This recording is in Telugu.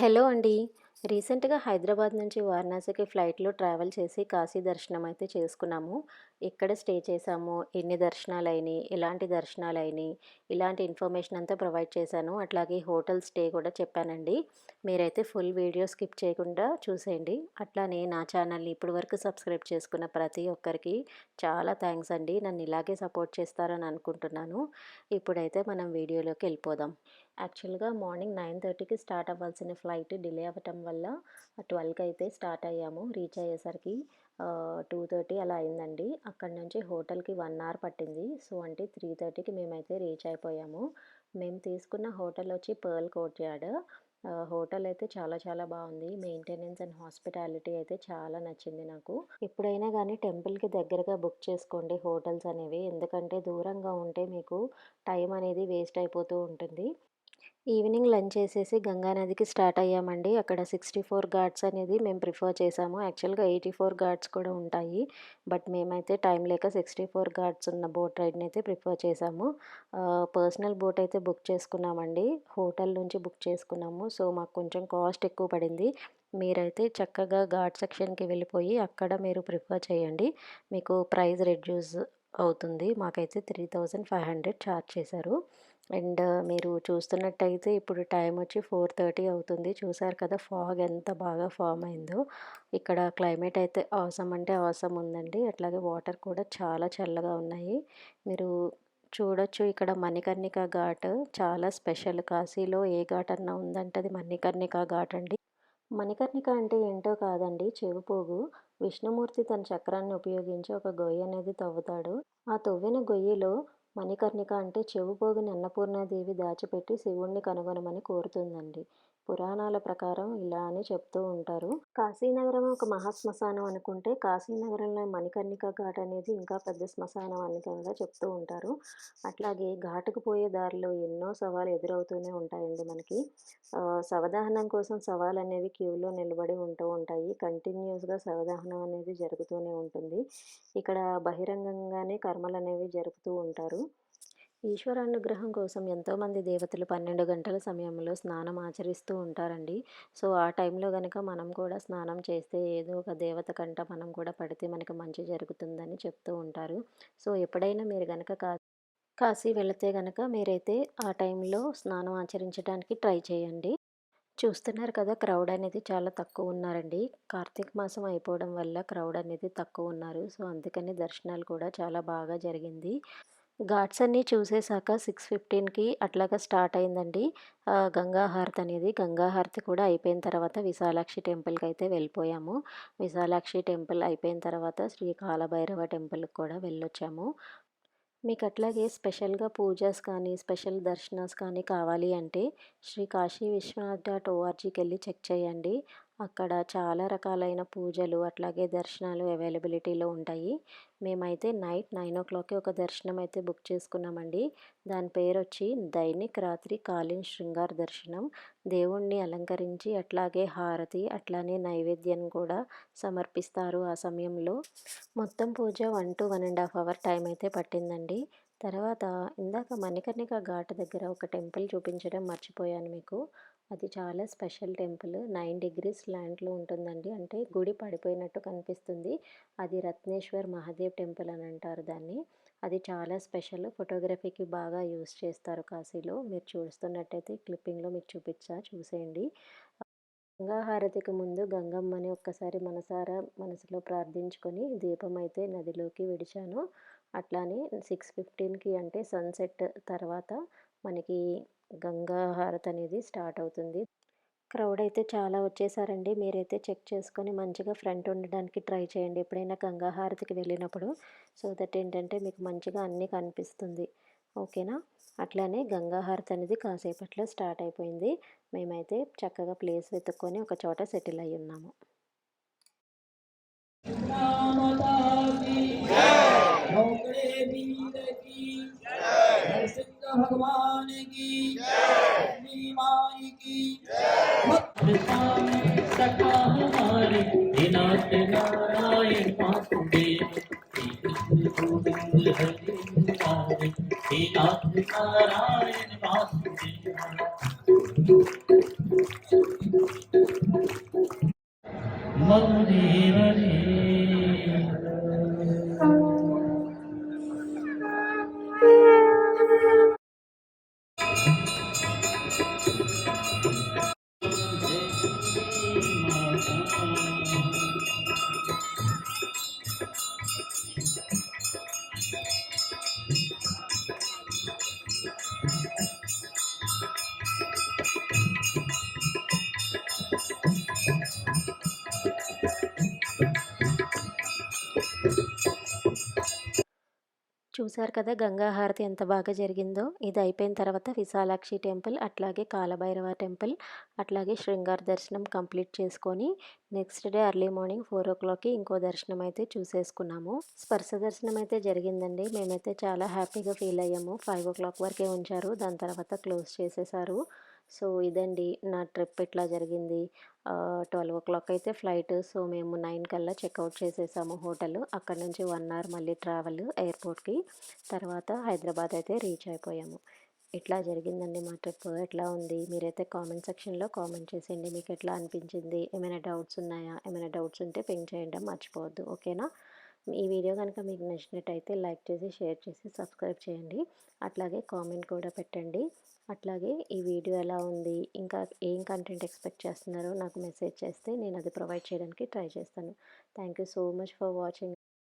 హలో అండి. రీసెంట్‌గా హైదరాబాద్ నుంచి వారణాసికి ఫ్లైట్‌లో ట్రావెల్ చేసి కాశీ దర్శనం అయితే చేసుకున్నాము. ఎక్కడ స్టే చేశాము, ఎన్ని దర్శనాలయినియి, ఎలాంటి దర్శనాలయినియి, ఇలాంటి ఇన్ఫర్మేషన్ అంతా ప్రొవైడ్ చేశాను. అట్లాగే హోటల్ స్టే కూడా చెప్పానండి. మీరైతే ఫుల్ వీడియో స్కిప్ చేయకుండా చూసేయండి. అట్లానే నా ఛానల్‌ని ఇప్పటి వరకు సబ్స్క్రైబ్ చేసుకున్న ప్రతి ఒక్కరికి చాలా థాంక్స్ అండి. నన్ను ఇలాగే సపోర్ట్ చేస్తారని అనుకుంటున్నాను. ఇప్పుడైతే మనం వీడియోలోకి వెళ్ళిపోదాం. యాక్చువల్‌గా మార్నింగ్ 9:30కి స్టార్ట్ అవ్వాల్సిన ఫ్లైట్ డిలే అవ్వటం వల్ల 12కి అయితే స్టార్ట్ అయ్యాము. రీచ్ అయ్యేసరికి 2:30 అలా అయిందండి. అక్కడి నుంచి హోటల్‌కి 1 అవర్ పట్టింది. సో, అంటే 3:30కి మేమైతే రీచ్ అయిపోయాము. మేము తీసుకున్న హోటల్ వచ్చి పర్ల్ కోర్ట్‌యార్డ్. హోటల్ అయితే చాలా చాలా బాగుంది. మెయింటెనెన్స్ అండ్ హాస్పిటాలిటీ అయితే చాలా నచ్చింది నాకు. ఎప్పుడైనా గానీ టెంపుల్‌కి దగ్గరగా బుక్ చేసుకోండి హోటల్స్ అనేవి. ఎందుకంటే దూరంగా ఉంటే మీకు టైం అనేది వేస్ట్ అయిపోతూ ఉంటుంది. ఈవినింగ్ లంచ్ చేసేసి గంగా నదికి స్టార్ట్ అయ్యామండి. అక్కడ 64 ఘాట్స్ అనేది మేము ప్రిఫర్ చేసాము. యాక్చువల్‌గా 84 ఘాట్స్ కూడా ఉంటాయి. బట్ మేమైతే టైం లేక 64 ఘాట్స్ ఉన్న బోట్ రైడ్‌ని అయితే ప్రిఫర్ చేసాము. పర్సనల్ బోట్ అయితే బుక్ చేసుకున్నామండి. హోటల్ నుంచి బుక్ చేసుకున్నాము. సో, మాకు కొంచెం కాస్ట్ ఎక్కువ పడింది. మీరైతే చక్కగా ఘాట్ సెక్షన్‌కి వెళ్ళిపోయి అక్కడ మీరు ప్రిఫర్ చేయండి. మీకు ప్రైస్ రెడ్యూస్ అవుతుంది. మాకైతే 3500 ఛార్జ్ చేశారు. అండ్ మీరు చూస్తున్నట్టయితే ఇప్పుడు టైం వచ్చి 4:30 అవుతుంది. చూసారు కదా ఫాగ్ ఎంత బాగా ఫామ్ అయిందో. ఇక్కడ క్లైమేట్ అయితే ఆసమ్ అంటే ఆసమ్ ఉందండి. అట్లాగే వాటర్ కూడా చాలా చల్లగా ఉన్నాయి. మీరు చూడొచ్చు ఇక్కడ మణికర్ణిక ఘాట్ చాలా స్పెషల్. కాశీలో ఏ ఘాట్ అన్నా ఉందంటే అది మణికర్ణిక ఘాట్ అండి. మణికర్ణిక అంటే ఏంటో కాదండి, చెవిపోగు. విష్ణుమూర్తి తన చక్రాన్ని ఉపయోగించి ఒక గొయ్యి అనేది తవ్వుతాడు. ఆ తవ్విన గొయ్యిలో మణికర్ణిక అంటే చెవిపోగుని అన్నపూర్ణాదేవి దాచిపెట్టి శివుణ్ణి కనుగొనమని కోరుతుందండి. పురాణాల ప్రకారం ఇలా అని చెప్తూ ఉంటారు. కాశీనగరం ఒక మహాశ్మశానం అనుకుంటే కాశీనగరంలో మణికర్ణిక ఘాట్ అనేది ఇంకా పెద్ద శ్మశానం అనికంగా చెప్తూ ఉంటారు. అట్లాగే ఘాటుకు పోయే దారిలో ఎన్నో సవాలు ఎదురవుతూనే ఉంటాయండి మనకి. శవదహనం కోసం శవాలనేవి క్యూలో నిలబడి ఉంటూ ఉంటాయి. కంటిన్యూస్‌గా శవదహనం అనేది జరుగుతూనే ఉంటుంది. ఇక్కడ బహిరంగంగానే కర్మలనేవి జరుపుతూ ఉంటారు. ఈశ్వరానుగ్రహం కోసం ఎంతోమంది దేవతలు 12 గంటల సమయంలో స్నానం ఆచరిస్తూ ఉంటారండి. సో, ఆ టైంలో గనక మనం కూడా స్నానం చేస్తే ఏదో ఒక దేవత కంట మనం కూడా పడితే మనకి మంచి జరుగుతుందని చెప్తూ ఉంటారు. సో, ఎప్పుడైనా మీరు గనక కాశీ వెళితే గనక మీరైతే ఆ టైంలో స్నానం ఆచరించడానికి ట్రై చేయండి. చూస్తున్నారు కదా క్రౌడ్ అనేది చాలా తక్కువ ఉన్నారండి. కార్తీక మాసం అయిపోవడం వల్ల క్రౌడ్ అనేది తక్కువ ఉన్నారు. సో, అందుకని దర్శనాలు కూడా చాలా బాగా జరిగింది. ఘాట్స్ అన్నీ చూసేసాక 6:15కి అట్లాగా స్టార్ట్ అయిందండి. గంగా హారతి అనేది. గంగా హారతి కూడా అయిపోయిన తర్వాత విశాలాక్షి టెంపుల్‌కి అయితే వెళ్ళిపోయాము. విశాలాక్షి టెంపుల్ అయిపోయిన తర్వాత శ్రీ కాలభైరవ టెంపుల్‌కి కూడా వెళ్ళొచ్చాము. మీకు అట్లాగే స్పెషల్‌గా పూజాస్ కానీ, స్పెషల్ దర్శనాస్ కానీ కావాలి అంటే శ్రీ కాశీ విశ్వనాథ్ .orgకెళ్ళి చెక్ చేయండి. అక్కడ చాలా రకాలైన పూజలు, అట్లాగే దర్శనాలు అవైలబిలిటీలో ఉంటాయి. మేమైతే నైట్ 9:00కి ఒక దర్శనం అయితే బుక్ చేసుకున్నామండి. దాని పేరొచ్చి దైనిక్ రాత్రి కాలీన్ శృంగార్ దర్శనం. దేవుణ్ణి అలంకరించి అట్లాగే హారతి, అట్లానే నైవేద్యం కూడా సమర్పిస్తారు ఆ సమయంలో. మొత్తం పూజ 1-1 ½ అవర్ టైం అయితే పట్టిందండి. తర్వాత ఇందాక మణికర్ణిక ఘాట్ దగ్గర ఒక టెంపుల్ చూపించడం మర్చిపోయాను మీకు. అది చాలా స్పెషల్ టెంపుల్. 9 డిగ్రీస్ స్లాంట్‌లో ఉంటుందండి. అంటే గుడి పడిపోయినట్టు కనిపిస్తుంది. అది రత్నేశ్వర్ మహాదేవ్ టెంపుల్ అని అంటారు దాన్ని. అది చాలా స్పెషల్. ఫోటోగ్రఫీకి బాగా యూజ్ చేస్తారు కాశీలో. మీరు చూస్తున్నట్టయితే క్లిప్పింగ్‌లో మీకు చూపిచ్చా చూసేయండి. గంగా హారతికి ముందు గంగమ్మని ఒక్కసారి మనసారా మనసులో ప్రార్థించుకొని దీపం అయితే నదిలోకి విడిచాను. అట్లానే 6:15కి అంటే సన్సెట్ తర్వాత మనకి గంగా హారతి అనేది స్టార్ట్ అవుతుంది. క్రౌడ్ అయితే చాలా వచ్చేసారండి. మీరైతే చెక్ చేసుకొని మంచిగా ఫ్రంట్ ఉండడానికి ట్రై చేయండి ఎప్పుడైనా గంగా హారతికి వెళ్ళినప్పుడు. సో దట్ ఏంటంటే మీకు మంచిగా అన్నీ కనిపిస్తుంది. ఓకేనా? అట్లానే గంగా హారతి అనేది కాసేపట్లో స్టార్ట్ అయిపోయింది. మేమైతే చక్కగా ప్లేస్ వెతుక్కొని ఒక చోట సెటిల్ అయ్యి ఉన్నాము. भगवान की जय, माई की सखा हमारे दिनाथ नारायण वासुदेव गोविंद हरे मुरारे दिनाथ नारायण वासुदेव చూసారు కదా గంగా హారతి ఎంత బాగా జరిగిందో. ఇది అయిపోయిన తర్వాత విశాలాక్షి టెంపుల్, అట్లాగే కాలభైరవ టెంపుల్, అట్లాగే శృంగార్ దర్శనం కంప్లీట్ చేసుకొని నెక్స్ట్ డే ఎర్లీ మార్నింగ్ 4:00కి ఇంకో దర్శనం అయితే చూసేసుకున్నాము. స్పర్శ దర్శనం అయితే జరిగిందండి. మేమైతే చాలా హ్యాపీగా ఫీల్ అయ్యాము. 5:00 వరకే ఉంచారు. దాని తర్వాత క్లోజ్ చేసేసారు. సో ఇదండి నా ట్రిప్ ఇట్లా జరిగింది. 12:00 అయితే ఫ్లైట్. సో మేము 9 కల్లా చెక్అవుట్ చేసేసాము హోటల్. అక్కడ నుంచి 1 అవర్ మళ్ళీ ట్రావెల్ ఎయిర్పోర్ట్‌కి. తర్వాత హైదరాబాద్ అయితే రీచ్ అయిపోయాము. ఇట్లా జరిగిందండి మా ట్రిప్. ఎట్లా ఉంది? మీరైతే కామెంట్ సెక్షన్‌లో కామెంట్ చేసేయండి. మీకు ఎట్లా అనిపించింది? ఏమైనా డౌట్స్ ఉన్నాయా? ఏమైనా డౌట్స్ ఉంటే పింగ్ చేయడం మర్చిపోవద్దు. ఓకేనా? ఈ వీడియో కనుక మీకు నచ్చినట్టయితే లైక్ చేసి, షేర్ చేసి, సబ్స్క్రైబ్ చేయండి. అట్లాగే కామెంట్ కూడా పెట్టండి. అట్లాగే ఈ వీడియో ఎలా ఉంది? ఇంకా ఏం కంటెంట్ ఎక్స్‌పెక్ట్ చేస్తున్నారో నాకు మెసేజ్ చేస్తే నేను అది ప్రొవైడ్ చేయడానికి ట్రై చేస్తాను. Thank you so much for watching.